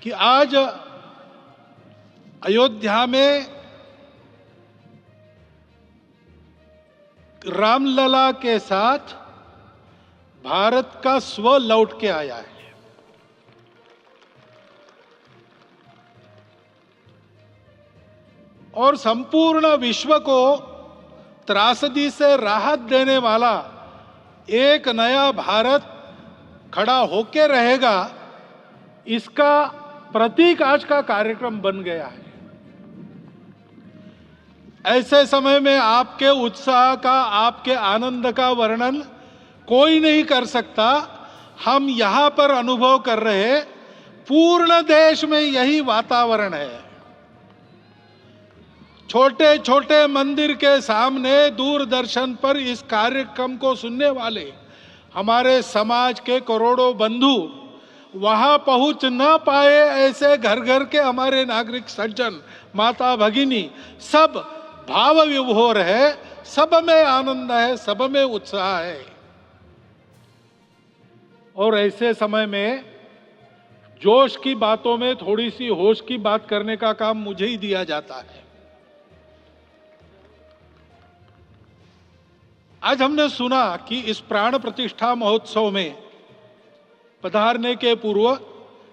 कि आज अयोध्या में रामलला के साथ भारत का स्व लौट के आया है। और संपूर्ण विश्व को त्रासदी से राहत देने वाला एक नया भारत खड़ा होके रहेगा, इसका प्रतीक आज का कार्यक्रम बन गया है। ऐसे समय में आपके उत्साह का, आपके आनंद का वर्णन कोई नहीं कर सकता। हम यहां पर अनुभव कर रहे, पूर्ण देश में यही वातावरण है। छोटे छोटे मंदिर के सामने दूरदर्शन पर इस कार्यक्रम को सुनने वाले हमारे समाज के करोड़ों बंधु वहां पहुंच न पाए, ऐसे घर घर के हमारे नागरिक सज्जन, माता भगिनी सब भाव विभोर है, सब में आनंद है, सब में उत्साह है। और ऐसे समय में जोश की बातों में थोड़ी सी होश की बात करने का काम मुझे ही दिया जाता है। आज हमने सुना कि इस प्राण प्रतिष्ठा महोत्सव में पधारने के पूर्व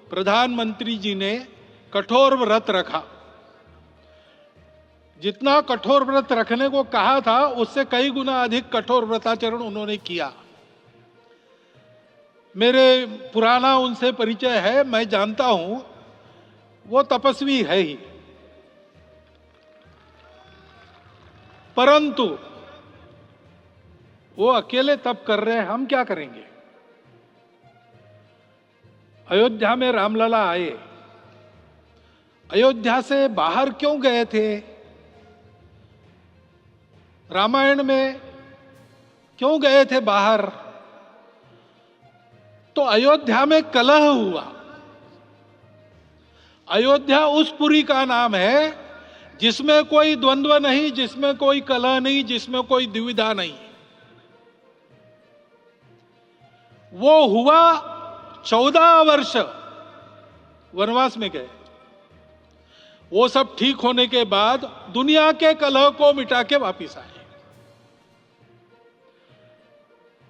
प्रधानमंत्री जी ने कठोर व्रत रखा। जितना कठोर व्रत रखने को कहा था, उससे कई गुना अधिक कठोर व्रताचरण उन्होंने किया। मेरे पुराना उनसे परिचय है, मैं जानता हूं वो तपस्वी है ही, परंतु वो अकेले तप कर रहे हैं, हम क्या करेंगे। अयोध्या में रामलला आए, अयोध्या से बाहर क्यों गए थे, रामायण में क्यों गए थे बाहर, तो अयोध्या में कलह हुआ। अयोध्या उस पुरी का नाम है जिसमें कोई द्वंद्व नहीं, जिसमें कोई कलह नहीं, जिसमें कोई दुविधा नहीं। वो हुआ 14 वर्ष वनवास में गए। वो सब ठीक होने के बाद दुनिया के कलह को मिटा के वापिस आए।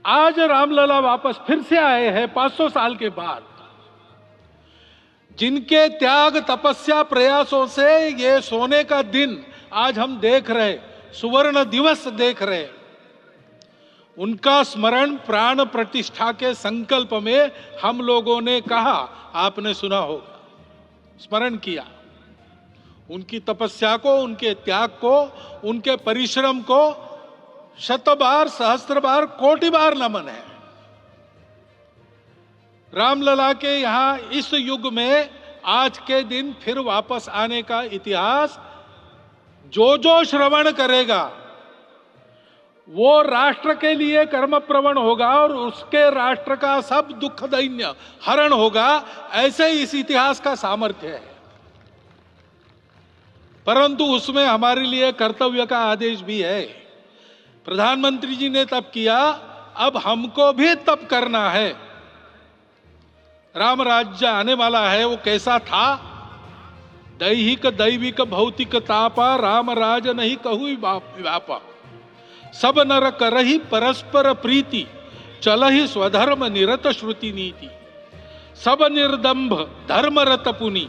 आज रामलला वापस फिर से आए हैं 500 साल के बाद। जिनके त्याग, तपस्या, प्रयासों से ये सोने का दिन आज हम देख रहे, सुवर्ण दिवस देख रहे, उनका स्मरण प्राण प्रतिष्ठा के संकल्प में हम लोगों ने कहा, आपने सुना होगा, स्मरण किया। उनकी तपस्या को, उनके त्याग को, उनके परिश्रम को शत बार, सहस्त्र बार, कोटि बार नमन है। रामलला के यहां इस युग में आज के दिन फिर वापस आने का इतिहास जो जो श्रवण करेगा वो राष्ट्र के लिए कर्म प्रवण होगा और उसके राष्ट्र का सब दुख दैन्य हरण होगा। ऐसे इस इतिहास का सामर्थ्य है। परंतु उसमें हमारे लिए कर्तव्य का आदेश भी है। प्रधानमंत्री जी ने तप किया, अब हमको भी तप करना है। राम राज्य आने वाला है, वो कैसा था, दैहिक दैविक भौतिक तापा, राम राज नहीं कहु व्यापा, सब नर करहि परस्पर प्रीति, चलहि स्वधर्म निरत श्रुति नीति, सब निर्दंभ धर्म रत पुनि,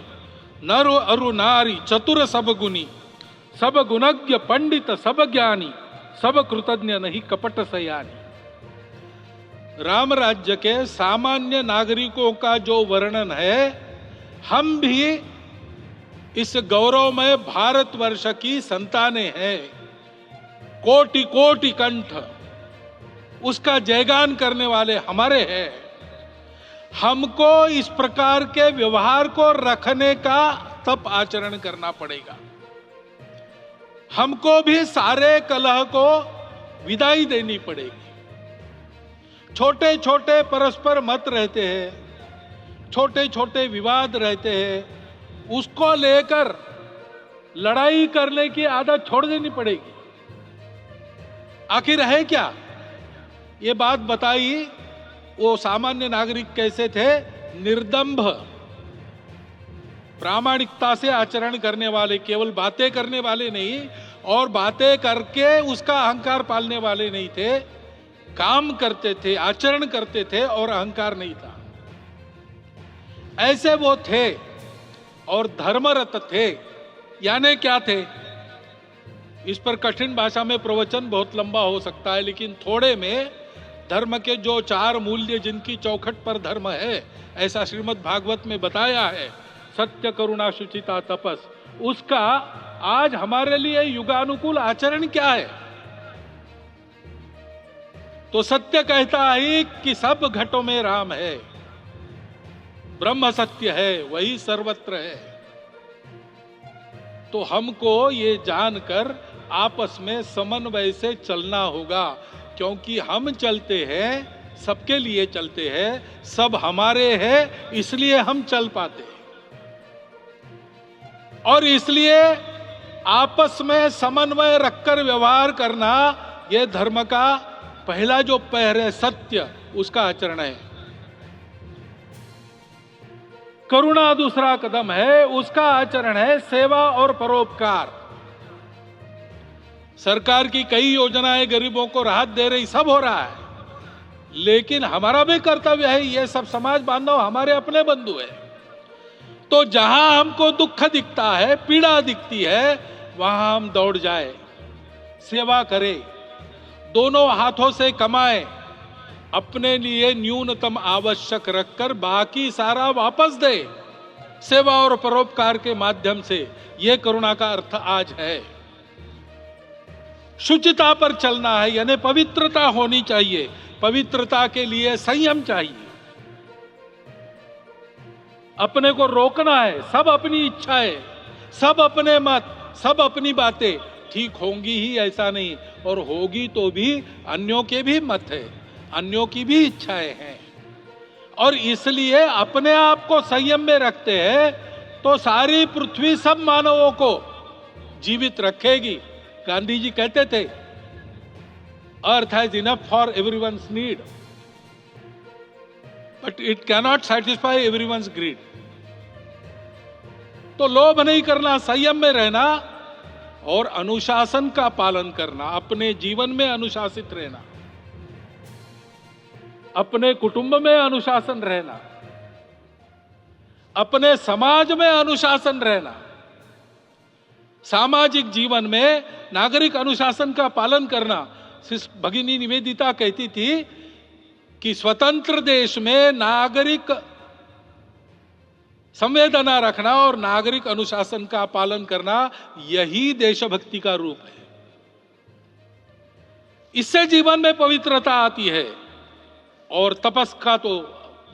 नर अरु नारी चतुर सब गुनी, सब गुणज्ञ पंडित सब ज्ञानी, सब कृतज्ञ नहीं कपट सयानी। राम राज्य के सामान्य नागरिकों का जो वर्णन है, हम भी इस गौरवमय भारतवर्ष की संतानें हैं। कोटि कोटि कंठ उसका जयगान करने वाले हमारे हैं। हमको इस प्रकार के व्यवहार को रखने का तप आचरण करना पड़ेगा। हमको भी सारे कलह को विदाई देनी पड़ेगी। छोटे छोटे परस्पर मत रहते हैं, छोटे छोटे विवाद रहते हैं, उसको लेकर लड़ाई करने की आदत छोड़ देनी पड़ेगी। आखिर है क्या, ये बात बताइए। वो सामान्य नागरिक कैसे थे? निर्दंभ, प्रामाणिकता से आचरण करने वाले, केवल बातें करने वाले नहीं और बातें करके उसका अहंकार पालने वाले नहीं थे, काम करते थे, आचरण करते थे और अहंकार नहीं था, ऐसे वो थे। और धर्मरत थे यानी क्या थे, इस पर कठिन भाषा में प्रवचन बहुत लंबा हो सकता है, लेकिन थोड़े में धर्म के जो 4 मूल्य जिनकी चौखट पर धर्म है, ऐसा श्रीमद् भागवत में बताया है, सत्य, करुणा, शुचिता, तपस, उसका आज हमारे लिए युगानुकूल आचरण क्या है? तो सत्य कहता है कि सब घटों में राम है, ब्रह्म सत्य है, वही सर्वत्र है। तो हमको ये जानकर आपस में समन्वय से चलना होगा, क्योंकि हम चलते हैं, सबके लिए चलते हैं, सब हमारे हैं, इसलिए हम चल पाते हैं। और इसलिए आपस में समन्वय रखकर व्यवहार करना, यह धर्म का पहला जो पैर है, सत्य, उसका आचरण है। करुणा दूसरा कदम है, उसका आचरण है सेवा और परोपकार। सरकार की कई योजनाएं गरीबों को राहत दे रही, सब हो रहा है, लेकिन हमारा भी कर्तव्य है, ये सब समाज बांधव हमारे अपने बंधु है। तो जहां हमको दुख दिखता है, पीड़ा दिखती है, वहां हम दौड़ जाए, सेवा करें, दोनों हाथों से कमाएं, अपने लिए न्यूनतम आवश्यक रखकर बाकी सारा वापस दे, सेवा और परोपकार के माध्यम से। यह करुणा का अर्थ आज है। शुचिता पर चलना है, यानी पवित्रता होनी चाहिए। पवित्रता के लिए संयम चाहिए, अपने को रोकना है। सब अपनी इच्छाएं, सब अपने मत, सब अपनी बातें ठीक होंगी ही ऐसा नहीं, और होगी तो भी अन्यों के भी मत है, अन्यों की भी इच्छाएं हैं, और इसलिए अपने आप को संयम में रखते हैं तो सारी पृथ्वी सब मानवों को जीवित रखेगी। गांधी जी कहते थे, earth has enough for everyone's need, but it cannot satisfy everyone's greed. तो लोभ नहीं करना, संयम में रहना और अनुशासन का पालन करना, अपने जीवन में अनुशासित रहना, अपने कुटुंब में अनुशासन रहना, अपने समाज में अनुशासन रहना। सामाजिक जीवन में नागरिक अनुशासन का पालन करना। भगिनी निवेदिता कहती थी कि स्वतंत्र देश में नागरिक संवेदना रखना और नागरिक अनुशासन का पालन करना, यही देशभक्ति का रूप है। इससे जीवन में पवित्रता आती है। और तपस का तो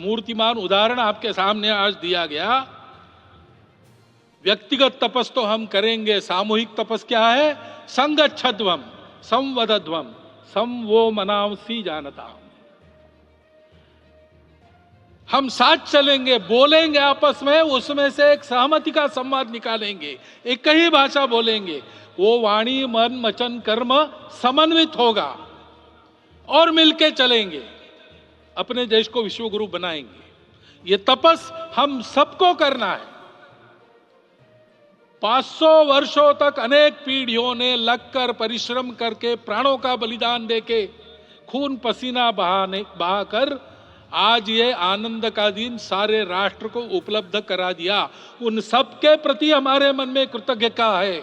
मूर्तिमान उदाहरण आपके सामने आज दिया गया। व्यक्तिगत तपस तो हम करेंगे, सामूहिक तपस क्या है? संगच्छध्वम संवदध्वम संवो मनांसी जानता। हम साथ चलेंगे, बोलेंगे आपस में, उसमें से एक सहमति का संवाद निकालेंगे, एक ही भाषा बोलेंगे, वो वाणी मन वचन कर्म समन्वित होगा और मिलके चलेंगे, अपने देश को विश्व गुरु बनाएंगे। ये तपस हम सबको करना है। 500 वर्षों तक अनेक पीढ़ियों ने लगकर परिश्रम करके, प्राणों का बलिदान देके, खून पसीना बहाकर आज ये आनंद का दिन सारे राष्ट्र को उपलब्ध करा दिया। उन सब के प्रति हमारे मन में कृतज्ञता है।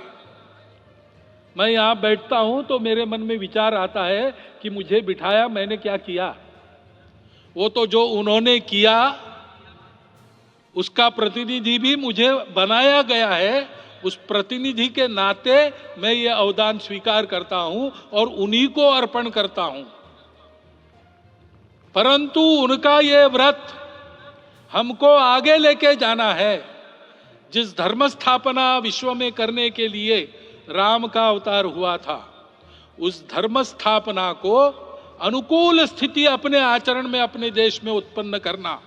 मैं यहां बैठता हूं तो मेरे मन में विचार आता है कि मुझे बिठाया, मैंने क्या किया? वो तो जो उन्होंने किया उसका प्रतिनिधि भी मुझे बनाया गया है। उस प्रतिनिधि के नाते मैं ये अवदान स्वीकार करता हूं और उन्हीं को अर्पण करता हूं। परंतु उनका ये व्रत हमको आगे लेके जाना है। जिस धर्म स्थापना विश्व में करने के लिए राम का अवतार हुआ था, उस धर्म स्थापना को अनुकूल स्थिति अपने आचरण में, अपने देश में उत्पन्न करना,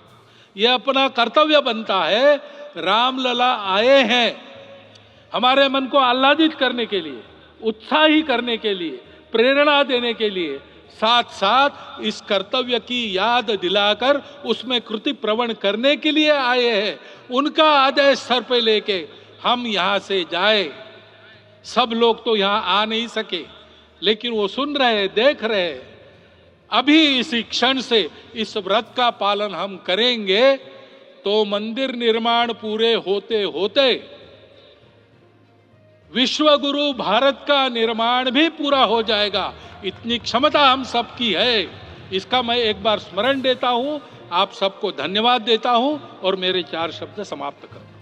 यह अपना कर्तव्य बनता है। रामलला आए हैं हमारे मन को आह्लादित करने के लिए, उत्साही करने के लिए, प्रेरणा देने के लिए, साथ साथ इस कर्तव्य की याद दिलाकर उसमें कृति प्रवण करने के लिए आए हैं। उनका आदेश सर पे लेके हम यहां से जाए। सब लोग तो यहां आ नहीं सके, लेकिन वो सुन रहे, देख रहे। अभी इसी क्षण से इस व्रत का पालन हम करेंगे तो मंदिर निर्माण पूरे होते होते विश्व गुरु भारत का निर्माण भी पूरा हो जाएगा। इतनी क्षमता हम सबकी है। इसका मैं एक बार स्मरण देता हूं, आप सबको धन्यवाद देता हूं और मेरे 4 शब्द समाप्त करता हूं।